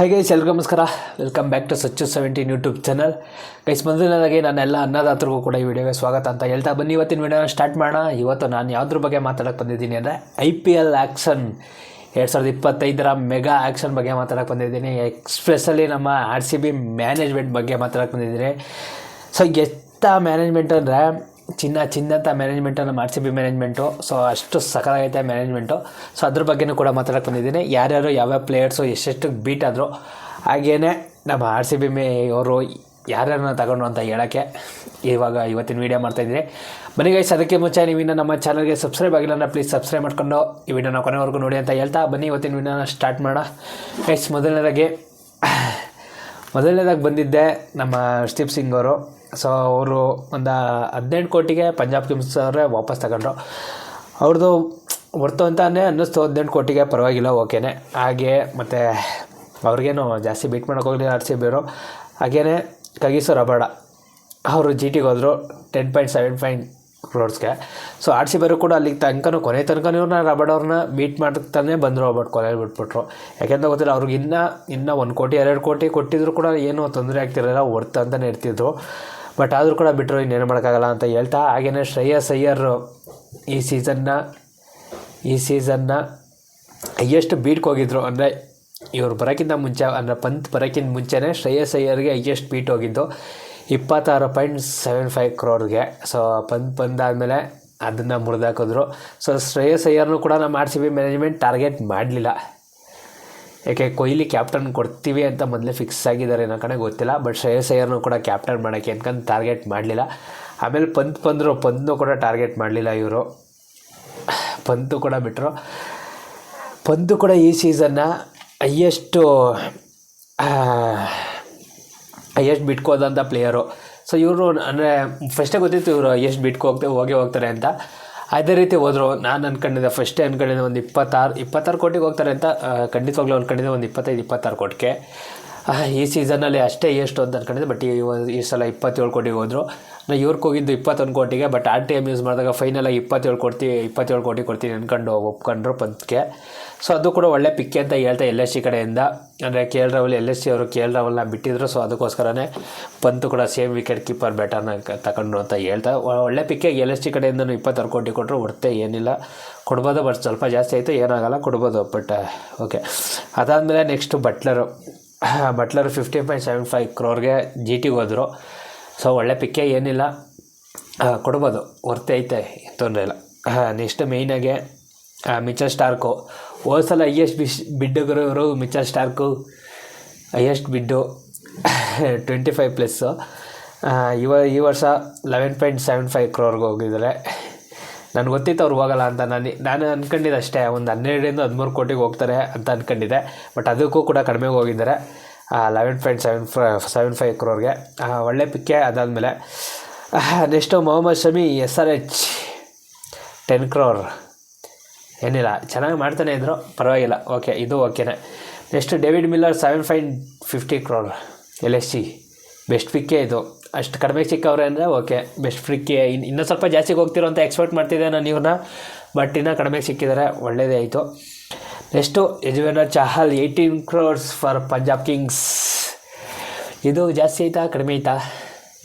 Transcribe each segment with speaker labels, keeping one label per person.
Speaker 1: High guys, ಎಲ್ರಿಗೂ ನಮಸ್ಕಾರ. Welcome back to Sachchu 17 YouTube channel. Guys, ಮೊದಲನೇದಾಗಿ ನಾನೆಲ್ಲ ಅನ್ನದಾತರಿಗೂ ಕೂಡ ಈ ವಿಡಿಯೋಗೆ ಸ್ವಾಗತ ಅಂತ ಹೇಳ್ತಾ ಬನ್ನಿ. ಇವತ್ತಿನ ವಿಡಿಯೋನ ಸ್ಟಾರ್ಟ್ ಮಾಡೋಣ. ಇವತ್ತು ನಾನು ಯಾವುದ್ರ ಬಗ್ಗೆ ಮಾತಾಡೋಕ್ಕೆ ಬಂದಿದ್ದೀನಿ ಅಂದರೆ IPL ಆ್ಯಕ್ಷನ್ 2025 ಮೆಗಾ ಆ್ಯಕ್ಷನ್ ಬಗ್ಗೆ ಮಾತಾಡೋಕ್ಕೆ ಬಂದಿದ್ದೀನಿ. ಎಕ್ಸ್ಪ್ರೆಸ್ಸಲ್ಲಿ ನಮ್ಮ RCB ಮ್ಯಾನೇಜ್ಮೆಂಟ್ ಬಗ್ಗೆ ಮಾತಾಡೋಕ್ಕೆ ಬಂದಿದ್ದೀನಿ. ಸೊ ಎತ್ತ ಮ್ಯಾನೇಜ್ಮೆಂಟ್ ಅಂದರೆ ಚಿನ್ನಂಥ ಮ್ಯಾನೇಜ್ಮೆಂಟು ನಮ್ಮ RCB ಮ್ಯಾನೇಜ್ಮೆಂಟು. ಸೊ ಅಷ್ಟು ಸಕಲಾಗೈತೆ ಮ್ಯಾನೇಜ್ಮೆಂಟು. ಸೊ ಅದ್ರ ಬಗ್ಗೆಯೂ ಕೂಡ ಮಾತಾಡೋಕ್ಕೆ ಬಂದಿದ್ದೀನಿ. ಯಾರ್ಯಾರು ಯಾವ್ಯಾವ ಪ್ಲೇಯರ್ಸು ಎಷ್ಟೆಷ್ಟು ಬೀಟ್ ಆದರು, ಹಾಗೇ ನಮ್ಮ RCB ಅವರು ಯಾರ್ಯಾರನ್ನ ತಗೊಂಡು ಅಂತ ಹೇಳೋಕ್ಕೆ ಇವತ್ತಿನ ವೀಡಿಯೋ ಮಾಡ್ತಾಯಿದ್ದೀನಿ. ಬನ್ನಿ ಗೈಸ್, ಅದಕ್ಕೆ ಮುಂಚೆ ನೀವಿನ್ನು ನಮ್ಮ ಚಾನಲ್ಗೆ ಸಬ್ಸ್ಕ್ರೈಬ್ ಆಗಿಲ್ಲ ಅಂದರೆ ಪ್ಲೀಸ್ ಸಬ್ಸ್ಕ್ರೈಬ್ ಮಾಡ್ಕೊಂಡು ಈ ವಿಡಿಯೋನ ಕೊನೆವರೆಗೂ ನೋಡಿ ಅಂತ ಹೇಳ್ತಾ ಬನ್ನಿ ಇವತ್ತಿನ ವಿಡಿಯೋನ ಸ್ಟಾರ್ಟ್ ಮಾಡೋಣ. ಗೈಸ್, ಮೊದಲನೇದಾಗಿ ಬಂದಿದ್ದೆ ನಮ್ಮ ಹರ್ಷದೀಪ್ ಸಿಂಗ್ ಅವರು. ಸೊ ಅವರು ಒಂದು 18 ಕೋಟಿಗೆ ಪಂಜಾಬ್ ಕಿಂಗ್ಸ್ ಅವರೇ ವಾಪಸ್ ತಗೊಂಡ್ರು. ಅವ್ರದ್ದು ವರ್ತು ಅಂತಾನೆ ಅನ್ನಿಸ್ತು 18 ಕೋಟಿಗೆ, ಪರವಾಗಿಲ್ಲ, ಓಕೆನೆ. ಹಾಗೆ ಮತ್ತು ಅವ್ರಿಗೇನು ಜಾಸ್ತಿ ಬೀಟ್ ಮಾಡೋಕೆ ಹೋಗಲಿಲ್ಲ RCB ಅವರು. ಹಾಗೇ ಕಗಿಸೋ ರಬಾಡ ಅವರು GTಗೆ ಹೋದರು 10.75 ಕ್ರೋರ್ಸ್ಗೆ. ಸೊ RCB ಅವರು ಕೂಡ ಅಲ್ಲಿಗೆ ಕೊನೆ ತನಕ ಇವ್ರನ್ನ ರಬಾಡ ಅವ್ರನ್ನ ಬೀಟ್ ಮಾಡ್ತಾನೆ ಬಂದರು. ಬಟ್ ಕೊನೆಯಲ್ಲಿ ಬಿಟ್ಬಿಟ್ರು. ಯಾಕೆಂತ ಗೊತ್ತಿಲ್ಲ, ಅವ್ರಿಗೆ ಇನ್ನೂ 1 ಕೋಟಿ 2 ಕೋಟಿ ಕೊಟ್ಟಿದ್ರು ಕೂಡ ಏನೂ ತೊಂದರೆ ಆಗ್ತಿರಲಿಲ್ಲ, ವರ್ತ್ ಅಂತಲೇ ಇರ್ತಿದ್ರು. ಬಟ್ ಆದರೂ ಕೂಡ ಬಿಟ್ಟರು, ಇನ್ನೇನು ಮಾಡೋಕ್ಕಾಗಲ್ಲ ಅಂತ ಹೇಳ್ತಾ. ಹಾಗೆಯೇ ಶ್ರೇಯಸ್ ಅಯ್ಯರ್ ಈ ಸೀಸನ್ನ ಹೈಯೆಸ್ಟ್ ಬೀಟ್ಗೆ ಹೋಗಿದ್ರು. ಅಂದರೆ ಇವ್ರು ಬರೋಕ್ಕಿಂತ ಮುಂಚೆ, ಅಂದರೆ ಪಂತ್ ಬರೋಕ್ಕಿಂತ ಮುಂಚೆನೇ ಶ್ರೇಯಸ್ ಅಯ್ಯರ್ಗೆ ಹೈಯೆಸ್ಟ್ ಬೀಟ್ ಹೋಗಿದ್ದು 26.75 ಕ್ರೋರ್ಗೆ. ಸೊ ಬಂದಾದಮೇಲೆ ಅದನ್ನು ಮುರಿದಾಕಿದ್ರು. ಸೊ ಶ್ರೇಯಸ್ ಅಯ್ಯರ್ನೂ ಕೂಡ ನಮ್ಮ RCB ಮ್ಯಾನೇಜ್ಮೆಂಟ್ ಟಾರ್ಗೆಟ್ ಮಾಡಲಿಲ್ಲ. ಯಾಕೆ ಕೊಹ್ಲಿ ಕ್ಯಾಪ್ಟನ್ ಕೊಡ್ತೀವಿ ಅಂತ ಮೊದಲೇ ಫಿಕ್ಸ್ ಆಗಿದ್ದಾರೆ ಅನ್ನೋ ಕಡೆ ಗೊತ್ತಿಲ್ಲ. ಬಟ್ ಶ್ರೇಯಸ್ ಅಯ್ಯರ್ನೂ ಕೂಡ ಕ್ಯಾಪ್ಟನ್ ಮಾಡೋಕ್ಕೆ ಅನ್ಕೊಂಡು ಟಾರ್ಗೆಟ್ ಮಾಡಲಿಲ್ಲ. ಆಮೇಲೆ ಪಂತ್ನೂ ಕೂಡ ಟಾರ್ಗೆಟ್ ಮಾಡಲಿಲ್ಲ ಇವರು. ಪಂತು ಕೂಡ ಬಿಟ್ಟರು. ಪಂತು ಕೂಡ ಈ ಸೀಸನ್ನ ಹೈಯೆಸ್ಟ್ ಬಿಟ್ಕೋದಂಥ ಪ್ಲೇಯರು. ಸೊ ಇವರು ಅಂದರೆ ಫಸ್ಟೇ ಗೊತ್ತಿತ್ತು ಇವರು ಹೈಯೆಸ್ಟ್ ಹೋಗ್ತಾರೆ ಅಂತ. ಅದೇ ರೀತಿ ಹೋದರು. ನಾನು ಫಸ್ಟೇ ಅಂದ್ಕೊಂಡಿದ್ದೆ ಒಂದು 26 ಕೋಟಿಗೆ ಹೋಗ್ತಾರೆ ಅಂತ. ಖಂಡಿತವಾಗ್ಲೂ ಅಂದ್ಕೊಂಡಿದ್ದೆ ಒಂದು 25-26 ಕೋಟಿಗೆ. ಈ ಸೀಸನಲ್ಲಿ ಅಷ್ಟೇ ಎಷ್ಟು ಅಂತ ಅಂದ್ಕೊಂಡಿದ್ದೆ. ಬಟ್ ಈ ಸಲ 27 ಕೋಟಿಗೆ ಹೋದರು. ಇವ್ರಿಗೆ ಹೋಗಿದ್ದು 21 ಕೋಟಿಗೆ. ಬಟ್ RTM ಯೂಸ್ ಮಾಡಿದಾಗ ಫೈನಲಾಗಿ 27 ಕೋಟಿ ಕೊಡ್ತೀನಿ ಅಂದ್ಕೊಂಡು ಒಪ್ಕೊಂಡ್ರು ಪಂತ್ಗೆ. ಸೊ ಅದು ಕೂಡ ಒಳ್ಳೆ ಪಿಕ್ಕೆ ಅಂತ ಹೇಳ್ತಾ LSG ಕಡೆಯಿಂದ. ಅಂದರೆ KL ರಾಹುಲ್ LSG ಅವರು KL ರಾಹುಲ್ನ ಬಿಟ್ಟಿದ್ರು. ಸೊ ಅದಕ್ಕೋಸ್ಕರನೇ ಪಂತು ಕೂಡ ಸೇಮ್ ವಿಕೆಟ್ ಕೀಪರ್ ಬ್ಯಾಟರ್ನ ತಗೊಂಡ್ರು ಅಂತ ಹೇಳ್ತಾ ಒಳ್ಳೆ ಪಿಕ್ಕೆ. LSG ಕಡೆಯಿಂದ 26 ಕೋಟಿ ಕೊಟ್ಟರು, ಹೊರತೆ ಏನಿಲ್ಲ, ಕೊಡ್ಬೋದು. ಬಟ್ ಸ್ವಲ್ಪ ಜಾಸ್ತಿ ಆಯಿತು, ಏನಾಗಲ್ಲ, ಕೊಡ್ಬೋದು. But okay. ಅದಾದಮೇಲೆ ನೆಕ್ಸ್ಟು ಬಟ್ಲರು 15.75 ಕ್ರೋರ್ಗೆ GTಗೆ ಹೋದರು. ಸೊ ಒಳ್ಳೆ ಪಿಕ್ಕೆ, ಏನಿಲ್ಲ, ಕೊಡ್ಬೋದು, ಹೊರತೆ ಐತೆ, ತೊಂದರೆ ಇಲ್ಲ. ನೆಕ್ಸ್ಟ್ ಮೇಯ್ನಾಗೆ ಮಿಚೆಲ್ ಸ್ಟಾರ್ಕು. ಹೋದ ಸಲ ಹೈಯೆಸ್ಟ್ ಬಿಡ್ಡುಗರು ಮಿಚೆಲ್ ಸ್ಟಾರ್ಕು, ಹೈಯೆಸ್ಟ್ ಬಿಡ್ಡು 25+. ಈ ವರ್ಷ 11.75 ಕ್ರೋರ್ಗೆ ಹೋಗಿದ್ದಾರೆ. ನನಗೆ ಗೊತ್ತಿತ್ತು ಅವ್ರು ಹೋಗಲ್ಲ ಅಂತ. ನಾನು ಅಂದ್ಕೊಂಡಿದ್ದೆ ಅಷ್ಟೇ, ಒಂದು 12-13 ಕೋಟಿಗೆ ಹೋಗ್ತಾರೆ ಅಂತ ಅಂದ್ಕೊಂಡಿದ್ದೆ. ಬಟ್ ಅದಕ್ಕೂ ಕೂಡ ಕಡಿಮೆಗೆ ಹೋಗಿದ್ದಾರೆ, 11.75 ಕ್ರೋರ್ಗೆ. ಒಳ್ಳೆ ಪಿಕ್ಕೆ. ಅದಾದಮೇಲೆ ನೆಕ್ಸ್ಟು ಮೊಹಮ್ಮದ್ ಶಮಿ SRH 10 ಕ್ರೋರ್. ಏನಿಲ್ಲ, ಚೆನ್ನಾಗಿ ಮಾಡ್ತಾನೆ ಇದ್ದರು, ಪರವಾಗಿಲ್ಲ, ಓಕೆ, ಇದು ಓಕೆನೇ. Next David Miller 7.50 crore LSG. Best ಪಿಕ್ಕೆ ಇದು. ಅಷ್ಟು ಕಡಿಮೆ ಸಿಕ್ಕವ್ರೆ ಅಂದರೆ ಓಕೆ, ಬೆಸ್ಟ್ ಪಿಕ್ಕೆ. ಇನ್ನೂ ಸ್ವಲ್ಪ ಜಾಸ್ತಿಗೆ ಹೋಗ್ತಿರೋ ಅಂತ ಎಕ್ಸ್ಪೆಕ್ಟ್ ಮಾಡ್ತಿದ್ದೆ ನಾನು ಇವ್ರನ್ನ. ಬಟ್ ಇನ್ನೂ ಕಡಿಮೆ ಸಿಕ್ಕಿದ್ದಾರೆ, ಒಳ್ಳೆಯದೇ ಆಯಿತು. Next Yuzvendra Chahal 18 crores for Punjab Kings. ಇದು ಜಾಸ್ತಿ ಆಯಿತಾ ಕಡಿಮೆ ಆಯಿತಾ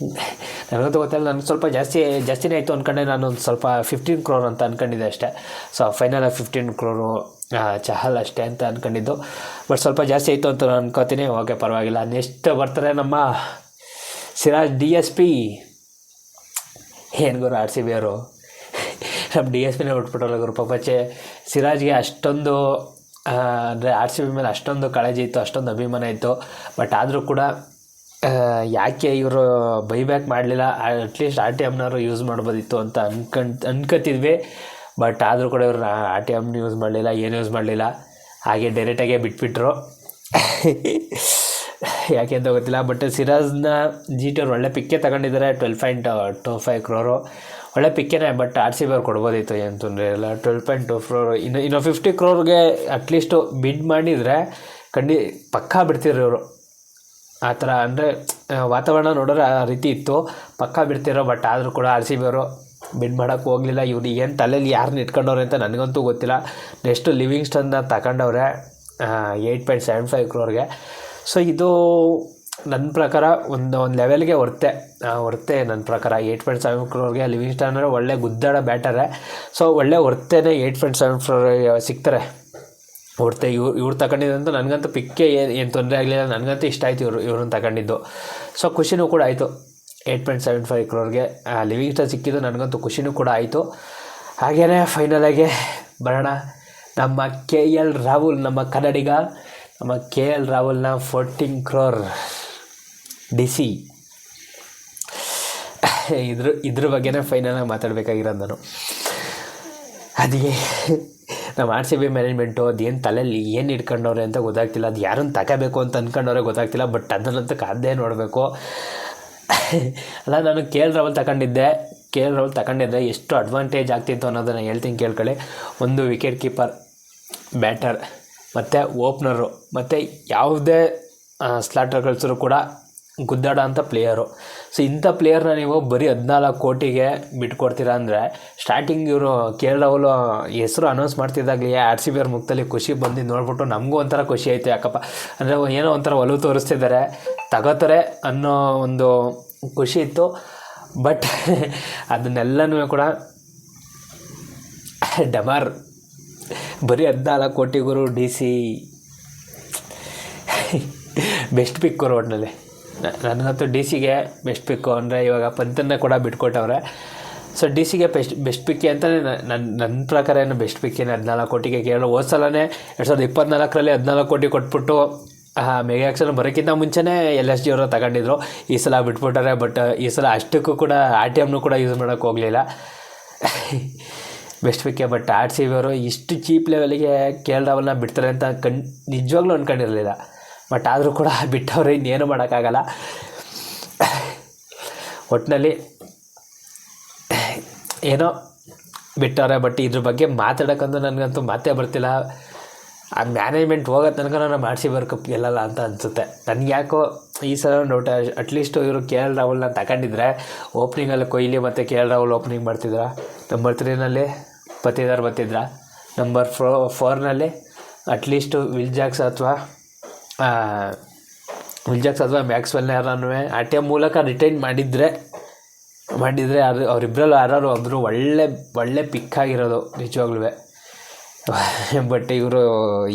Speaker 1: ನನಗಂತೂ ಗೊತ್ತಿಲ್ಲ. ನನಗೆ ಸ್ವಲ್ಪ ಜಾಸ್ತಿನೇ ಆಯಿತು ಅಂದ್ಕೊಂಡೆ. ನಾನು ಒಂದು ಸ್ವಲ್ಪ 15 ಕ್ರೋರ್ ಅಂತ ಅಂದ್ಕೊಂಡಿದ್ದೆ ಅಷ್ಟೇ. ಸೊ ಫೈನಲಾಗಿ 15 ಕ್ರೋರು ಚಹಲ್ ಅಷ್ಟೇ ಅಂತ ಅಂದ್ಕೊಂಡಿದ್ದು. ಬಟ್ ಸ್ವಲ್ಪ ಜಾಸ್ತಿ ಆಯಿತು ಅಂತ ನಾನು ಅನ್ಕೋತೀನಿ. ಓಕೆ, ಪರವಾಗಿಲ್ಲ. ನೆಕ್ಸ್ಟ್ ಬರ್ತಾರೆ ನಮ್ಮ ಸಿರಾಜ್ DSP. ಏನು ಗುರು RCB ಅವರು ನಮ್ಮ DSPನೇ ಬಿಟ್ಬಿಟ್ಟಲ್ಲ ಗುರು. ಪಾಪಚ್ಚೆ ಸಿರಾಜ್ಗೆ ಅಷ್ಟೊಂದು ಅಂದರೆ RCB ಮೇಲೆ ಅಷ್ಟೊಂದು ಕಾಳಜಿ ಇತ್ತು, ಅಷ್ಟೊಂದು ಅಭಿಮಾನ ಇತ್ತು. ಬಟ್ ಆದರೂ ಕೂಡ ಯಾಕೆ ಇವರು ಬೈಬ್ಯಾಕ್ ಮಾಡಲಿಲ್ಲ? ಅಟ್ಲೀಸ್ಟ್ RTMನವರು ಯೂಸ್ ಮಾಡ್ಬೋದಿತ್ತು ಅಂತ ಅನ್ಕೋತಿದ್ವಿ. ಬಟ್ ಆದರೂ ಕೂಡ ಇವರು RTMನ ಯೂಸ್ ಮಾಡಲಿಲ್ಲ, ಏನು ಯೂಸ್ ಮಾಡಲಿಲ್ಲ. ಹಾಗೆ ಡೈರೆಕ್ಟಾಗೆ ಬಿಟ್ಬಿಟ್ರು. ಯಾಕೆ ಅಂತ ಗೊತ್ತಿಲ್ಲ. ಬಟ್ ಸಿರಾಜ್ನ GT ಅವ್ರು ಒಳ್ಳೆ ಪಿಕ್ಕೆ ತಗೊಂಡಿದ್ದಾರೆ, 12.25 ಕ್ರೋರು. ಒಳ್ಳೆ ಪಿಕ್ಕೆನೇ. ಬಟ್ RCB ಅವ್ರು ಕೊಡ್ಬೋದಿತ್ತು, ಏನು ತೊಂದರೆ ಇಲ್ಲ. 12.2 ಕ್ರೋರು. ಇನ್ನು 50 ಕ್ರೋರ್ಗೆ ಅಟ್ಲೀಸ್ಟು ಬಿಡ್ ಮಾಡಿದರೆ ಪಕ್ಕಾ ಬಿಡ್ತಿದ್ರು ಇವರು. ಆ ಥರ ಅಂದರೆ ವಾತಾವರಣ ನೋಡೋರು ಆ ರೀತಿ ಇತ್ತು, ಪಕ್ಕಾ ಬಿಡ್ತಿರೋ. ಬಟ್ ಆದರೂ ಕೂಡ RCB ಅವರು ಬಿಡ್ ಮಾಡೋಕ್ಕೆ ಹೋಗಲಿಲ್ಲ. ಇವ್ರು ಏನು ತಲೆಯಲ್ಲಿ ಯಾರನ್ನ ಇಟ್ಕೊಂಡವ್ರೆ ಅಂತ ನನಗಂತೂ ಗೊತ್ತಿಲ್ಲ. ನೆಕ್ಸ್ಟು ಲಿವಿಂಗ್ಸ್ಟನ್ನ ತಗೊಂಡವ್ರೆ. 8.75 crore. ಸೊ ಇದು ನನ್ನ ಪ್ರಕಾರ ಒಂದು ಲೆವೆಲ್ಗೆ ವರ್ತೆ ನನ್ನ ಪ್ರಕಾರ 8.7 crore. ಲಿವಿಂಗ್ಸ್ಟನ್ ಅಂದರೆ ಒಳ್ಳೆ ಗುದ್ದಾಡ ಬ್ಯಾಟರೇ. ಸೊ ಒಳ್ಳೆ ವರ್ತೇನೆ 8.7 crore ಸಿಗ್ತಾರೆ ಹೊರ್ತೆ. ಇವ್ರು ತಗೊಂಡಿದ್ದಂತೂ ನನಗಂತೂ ಪಿಕ್ಕೇ ಏನು ತೊಂದರೆ ಆಗಲಿಲ್ಲ. ನನಗಂತೂ ಇಷ್ಟ ಆಯಿತು ಇವ್ರನ್ನ ತಗೊಂಡಿದ್ದು. ಸೊ ಖುಷಿನೂ ಕೂಡ ಆಯಿತು 8.75 crore. ಲಿವಿಂಗ್ಸ್ಟನ್ ಸಿಕ್ಕಿದ್ದು ನನಗಂತೂ ಖುಷಿನೂ ಕೂಡ ಆಯಿತು. ಹಾಗೆಯೇ ಫೈನಲಾಗಿ ಬರೋಣ ನಮ್ಮ KL ರಾಹುಲ್, ನಮ್ಮ ಕನ್ನಡಿಗ, ನಮ್ಮ KL ರಾಹುಲ್ನ 14 crore DC. ಇದ್ರ ಬಗ್ಗೆನೇ ಫೈನಲಾಗಿ ಮಾತಾಡಬೇಕಾಗಿರೋದು ನಾನು. ಅದೇ ನಮ್ಮ RCB ಮ್ಯಾನೇಜ್ಮೆಂಟು ಅದೇನು ತಲೆಯಲ್ಲಿ ಏನು ಇಟ್ಕೊಂಡವ್ರೆ ಅಂತ ಗೊತ್ತಾಗ್ತಿಲ್ಲ. ಅದು ಯಾರನ್ನು ತಗೋಬೇಕು ಅಂತ ಅಂದ್ಕೊಂಡವ್ರೆ ಗೊತ್ತಾಗ್ತಿಲ್ಲ. ಬಟ್ ಅದನ್ನಂತೂ ಕಾದೇ ನೋಡಬೇಕು. ಅಲ್ಲ, ನಾನು KL ರಾಹುಲ್ ತಗೊಂಡಿದ್ದೆ ಎಷ್ಟು ಅಡ್ವಾಂಟೇಜ್ ಆಗ್ತಿತ್ತು ಅನ್ನೋದನ್ನು ಹೇಳ್ತೀನಿ ಕೇಳ್ಕೊಳ್ಳಿ. ಒಂದು ವಿಕೆಟ್ ಕೀಪರ್, ಬ್ಯಾಟರ್ ಮತ್ತು ಓಪ್ನರು ಮತ್ತು ಯಾವುದೇ ಸ್ಲಾಟರ್ ಕಳಿಸಿದ್ರು ಕೂಡ ಗುದ್ದಾಡ ಅಂಥ ಪ್ಲೇಯರು. ಸೊ ಇಂಥ ಪ್ಲೇಯರ್ನ ನೀವು ಬರೀ 14 ಕೋಟಿಗೆ ಬಿಟ್ಕೊಡ್ತೀರಾ ಅಂದರೆ, ಸ್ಟಾರ್ಟಿಂಗ್ ಇವರು KL ರಾಹುಲ್ ಹೆಸರು ಅನೌನ್ಸ್ ಮಾಡ್ತಿದ್ದಾಗಲೇ RCB ಅವ್ರ ಮುಖದಲ್ಲಿ ಖುಷಿ ಬಂದಿದ್ದು ನೋಡ್ಬಿಟ್ಟು ನಮಗೂ ಒಂಥರ ಖುಷಿ ಆಯಿತು. ಯಾಕಪ್ಪ ಅಂದರೆ ಏನೋ ಒಂಥರ ಒಲವು ತೋರಿಸ್ತಿದ್ದಾರೆ, ತಗೋತಾರೆ ಅನ್ನೋ ಒಂದು ಖುಷಿ ಇತ್ತು. ಬಟ್ ಅದನ್ನೆಲ್ಲನೂ ಕೂಡ ಡಮಾರ್ ಬರೀ 14 ಕೋಟಿ ಗುರು. DC ಬೆಸ್ಟ್ ಪಿಕ್ ಗುರು. ಒಟ್ಟಿನಲ್ಲಿ ನನಗಂತೂ DCಗೆ ಬೆಸ್ಟ್ ಪಿಕ್ಕು. ಅಂದರೆ ಇವಾಗ ಪಂತನ್ನ ಕೂಡ ಬಿಟ್ಕೊಟ್ಟವ್ರೆ. ಸೊ DCಗೆ ಬೆಸ್ಟ್ ಪಿಕ್ಕಿ ಅಂತಲೇ ನನ್ನ ಪ್ರಕಾರ ಏನು ಬೆಸ್ಟ್ ಪಿಕ್ಕೇನೆ. 14 ಕೋಟಿಗೆ ಕೇಳೋ. ಹೋದ ಸಲನೇ 2024ರಲ್ಲಿ 14 ಕೋಟಿ ಕೊಟ್ಬಿಟ್ಟು ಮೆಗಾ ಆಕ್ಷನ್ ಬರೋಕ್ಕಿಂತ ಮುಂಚೆನೇ LSG ಅವರು ತಗೊಂಡಿದ್ರು. ಈ ಸಲ ಬಿಟ್ಬಿಟ್ಟಾರೆ. ಬಟ್ ಈ ಸಲ ಅಷ್ಟಕ್ಕೂ ಕೂಡ RTMನೂ ಕೂಡ ಯೂಸ್ ಮಾಡೋಕ್ಕೆ ಹೋಗಲಿಲ್ಲ. ಬೆಸ್ಟ್ ಪಿಕ್ಕೆ. ಬಟ್ RCB ಅವರು ಇಷ್ಟು ಚೀಪ್ ಲೆವೆಲ್ಗೆ KL ರಾಹುಲ್ನ ಬಿಡ್ತಾರೆ ಅಂತ ನಿಜವಾಗ್ಲೂ ಅಂದ್ಕೊಂಡಿರಲಿಲ್ಲ. ಬಟ್ ಆದರೂ ಕೂಡ ಬಿಟ್ಟವ್ರೆ, ಇನ್ನೇನು ಮಾಡೋಕ್ಕಾಗಲ್ಲ. ಒಟ್ಟಿನಲ್ಲಿ ಏನೋ ಬಿಟ್ಟವ್ರೆ. ಬಟ್ ಇದ್ರ ಬಗ್ಗೆ ಮಾತಾಡೋಕ್ಕಂತೂ ನನಗಂತೂ ಮಾತೇ ಬರ್ತಿಲ್ಲ. ಆ ಮ್ಯಾನೇಜ್ಮೆಂಟ್ ಹೋಗೋ ತನಕ ನಾನು RCB ಕಪ್ ಗೆಲ್ಲಲ್ಲ ಅಂತ ಅನಿಸುತ್ತೆ ನನಗೆ. ಯಾಕೋ ಈ ಸಲ ಡೌಟ್. ಅಟ್ಲೀಸ್ಟು ಇವರು KL ರಾಹುಲ್ನ ತಗೊಂಡಿದ್ರೆ ಓಪ್ನಿಂಗಲ್ಲಿ ಕೊಹ್ಲಿ ಮತ್ತು KL ರಾಹುಲ್ ಓಪನಿಂಗ್ ಮಾಡ್ತಿದ್ರ. ನಂಬರ್ 3ನಲ್ಲಿ ಪತಿದಾರ್ ಬರ್ತಿದ್ರ. ನಂಬರ್ 4ನಲ್ಲಿ ಅಟ್ಲೀಸ್ಟು ವಿಲ್ ಜಾಕ್ಸ್ ಅಥವಾ ಮ್ಯಾಕ್ಸ್ವೆಲ್ನ ಯಾರನ್ನೂ RTM ಮೂಲಕ ರಿಟೈನ್ ಮಾಡಿದರೆ ಅದು ಅವರಿಬ್ಬರಲ್ಲೂ ಯಾರು ಒಬ್ಬರು ಒಳ್ಳೆ ಪಿಕ್ ಆಗಿರೋದು ನಿಜವಾಗ್ಲೂ. ಬಟ್ ಇವರು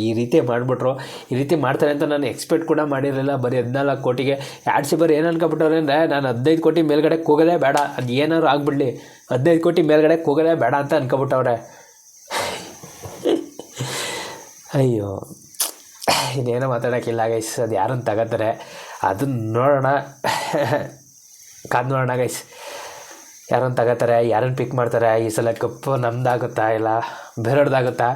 Speaker 1: ಈ ರೀತಿ ಮಾಡಿಬಿಟ್ರು. ಈ ರೀತಿ ಮಾಡ್ತಾರೆ ಅಂತ ನಾನು ಎಕ್ಸ್ಪೆಕ್ಟ್ ಕೂಡ ಮಾಡಿರಲಿಲ್ಲ. ಬರೀ 14 ಕೋಟಿಗೆ RCB ಏನು ಅನ್ಕೊಬಿಟ್ಟವ್ರೆ ಅಂದರೆ, ನಾನು 15 ಕೋಟಿ ಮೇಲ್ಗಡೆ ಕೂಗೋದೇ ಬೇಡ, ಅದು ಏನಾದ್ರು ಆಗಿಬಿಡಲಿ, 15 ಕೋಟಿ ಮೇಲ್ಗಡೆ ಕೂಗೋದೇ ಬೇಡ ಅಂತ ಅನ್ಕೊಬಿಟ್ಟವ್ರೆ. ಅಯ್ಯೋ, ಇನ್ನೇನೋ ಮಾತಾಡೋಕ್ಕಿಲ್ಲ ಗೈಸ್. ಅದು ಯಾರನ್ನು ತಗೋತಾರೆ ಅದನ್ನು ನೋಡೋಣ, ಕಾದು ನೋಡೋಣ ಗೈಸ್. ಯಾರನ್ನು ತಗೋತಾರೆ, ಯಾರನ್ನು ಪಿಕ್ ಮಾಡ್ತಾರೆ, ಈ ಸಲ ಕಪ್ಪು ನಮ್ಮದಾಗುತ್ತಾ ಇಲ್ಲ ಬೇರೆಯವ್ರದ್ದಾಗುತ್ತಾ,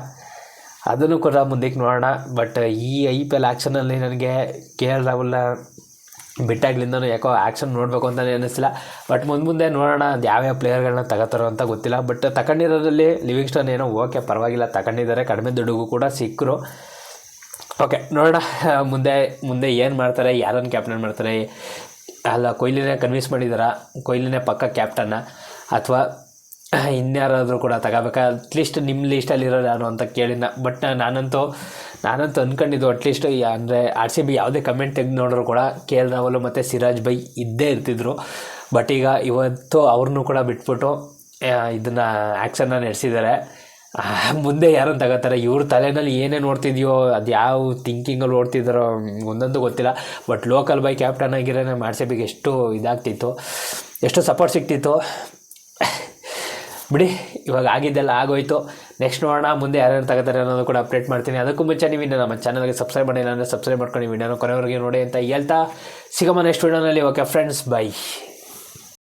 Speaker 1: ಅದನ್ನು ಕೂಡ ಮುಂದಕ್ಕೆ ನೋಡೋಣ. ಬಟ್ ಈ IPL ಆ್ಯಕ್ಷನಲ್ಲಿ ನನಗೆ KL ರಾಹುಲ್ನ ಬಿಟ್ಟಾಗ್ಲಿಂದನೂ ಯಾಕೋ ಆ್ಯಕ್ಷನ್ ನೋಡಬೇಕು ಅಂತಲೇ ಅನ್ನಿಸ್ತಿಲ್ಲ. ಬಟ್ ಮುಂದೆ ನೋಡೋಣ ಅದು ಯಾವ್ಯಾವ ಪ್ಲೇಯರ್ಗಳನ್ನ ತಗೋತಾರೋ ಅಂತ ಗೊತ್ತಿಲ್ಲ. ಬಟ್ ತಗೊಂಡಿರೋದ್ರಲ್ಲಿ ಲಿವಿಂಗ್ಸ್ಟನ್ ಏನೋ ಓಕೆ ಪರವಾಗಿಲ್ಲ, ತಗೊಂಡಿದ್ದಾರೆ. ಕಡಿಮೆ ದುಡ್ಡಿಗೂ ಕೂಡ ಸಿಕ್ಕರು. ಓಕೆ, ನೋಡೋಣ ಮುಂದೆ ಏನು ಮಾಡ್ತಾರೆ, ಯಾರನ್ನು ಕ್ಯಾಪ್ಟನ್ ಮಾಡ್ತಾರೆ. ಅಲ್ಲ, ಕೊಹ್ಲಿನೇ ಕನ್ವಿನ್ಸ್ ಮಾಡಿದಾರಾ, ಕೊಹ್ಲಿನೇ ಪಕ್ಕ ಕ್ಯಾಪ್ಟನ್ನ, ಅಥವಾ ಇನ್ಯಾರಾದರೂ ಕೂಡ ತಗೋಬೇಕಾ, ಅಟ್ಲೀಸ್ಟ್ ನಿಮ್ಮ ಲೀಸ್ಟಲ್ಲಿರೋರು ಯಾರು ಅಂತ ಕೇಳಿನ. ಬಟ್ ನಾನಂತೂ ಅಂದ್ಕೊಂಡಿದ್ದು ಅಟ್ಲೀಸ್ಟ್ ಅಂದರೆ RCB ಯಾವುದೇ ಕಮೆಂಟ್ ತೆಗೆದು ನೋಡಿದ್ರು ಕೂಡ KL ರಾಹುಲ್ ಮತ್ತು ಸಿರಾಜ್ ಬೈ ಇದ್ದೇ ಇರ್ತಿದ್ರು. ಬಟ್ ಈಗ ಇವತ್ತು ಅವ್ರನ್ನೂ ಕೂಡ ಬಿಟ್ಬಿಟ್ಟು ಇದನ್ನು ಆ್ಯಕ್ಷನ್ನ ನಡೆಸಿದ್ದಾರೆ. ಮುಂದೆ ಯಾರನ್ನು ತಗೋತಾರೆ, ಇವ್ರ ತಲೆಯಲ್ಲಿ ಏನೇನು ಓಡ್ತಿದೆಯೋ, ಅದು ಯಾವ ಥಿಂಕಿಂಗಲ್ಲಿ ಓಡ್ತಿದ್ದಾರೋ ಒಂದಂತೂ ಗೊತ್ತಿಲ್ಲ. ಬಟ್ ಲೋಕಲ್ ಬೈ ಕ್ಯಾಪ್ಟನ್ ಆಗಿರೋ ನಮ್ಮ RCBಗೆ ಎಷ್ಟು ಇದಾಗ್ತಿತ್ತು, ಎಷ್ಟು ಸಪೋರ್ಟ್ ಸಿಗ್ತಿತ್ತು. ಬಿಡಿ, ಇವಾಗ ಆಗಿದ್ದೆಲ್ಲ ಆಗೋಯ್ತು. ನೆಕ್ಸ್ಟ್ ನೋಡೋಣ ಮುಂದೆ ಯಾರ್ಯಾರು ತಗೋತಾರೆ ಅನ್ನೋದು ಕೂಡ ಅಪ್ಡೇಟ್ ಮಾಡ್ತೀನಿ. ಅದಕ್ಕೂ ಮುಂಚೆ ನೀವು ಇನ್ನು ನಮ್ಮ ಚಾನಲ್ಗೆ ಸಬ್ಸ್ಕ್ರೈಬ್ ಮಾಡಿಲ್ಲ ಅಂದರೆ ಸಬ್ಸ್ಕ್ರೈಬ್ ಮಾಡ್ಕೊಂಡು ವಿಡಿಯೋನ ಕೊನೆವರೆಗೆ ನೋಡಿ ಅಂತ ಹೇಳ್ತಾ ಸಿಗಮ್ಮ ನೆಕ್ಸ್ಟ್ ವಿಡಿಯೋನಲ್ಲಿ. Okay friends, by.